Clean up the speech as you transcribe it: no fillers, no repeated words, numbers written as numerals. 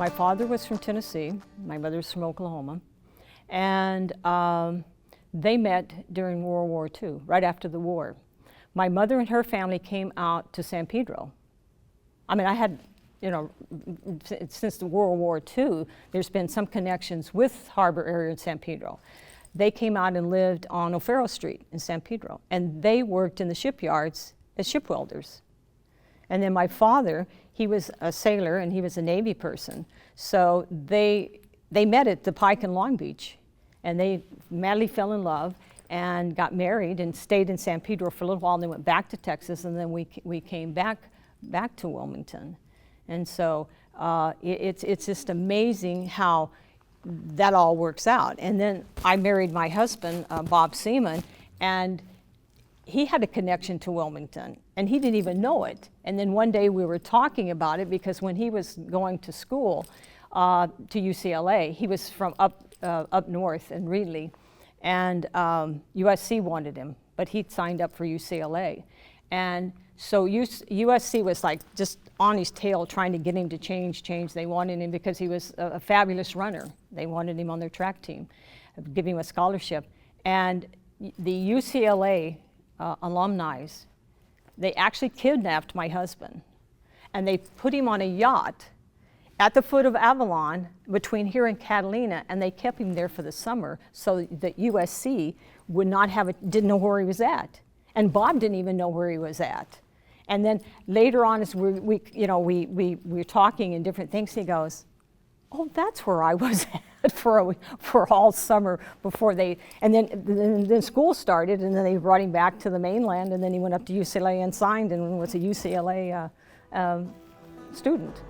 My father was from Tennessee, my mother's from Oklahoma, and they met during World War II, right after the war. My mother and her family came out to San Pedro. I mean, I had, since the World War II, there's been some connections with harbor area in San Pedro. They came out and lived on O'Farrell Street in San Pedro, and they worked in the shipyards as ship welders. And then my father, he was a sailor and he was a Navy person. So they met at the Pike in Long Beach, and they madly fell in love and got married and stayed in San Pedro for a little while, and then went back to Texas, and then we came back to Wilmington. And so it's just amazing how that all works out. And then I married my husband, Bob Seaman, and he had a connection to Wilmington, and he didn't even know it. And then one day we were talking about it, because when he was going to school to UCLA, he was from up north in Reedley, and USC wanted him, but he'd signed up for UCLA. And so USC was like just on his tail trying to get him to change. They wanted him because he was a fabulous runner. They wanted him on their track team, give him a scholarship. And the UCLA alumni, they actually kidnapped my husband, and they put him on a yacht at the foot of Avalon between here and Catalina, and they kept him there for the summer so that USC would not didn't know where he was at. And Bob didn't even know where he was at. And then later on, as we were talking and different things, he goes, "Oh, that's where I was at for all summer before they," and then school started, and then they brought him back to the mainland, and then he went up to UCLA and signed and was a UCLA student.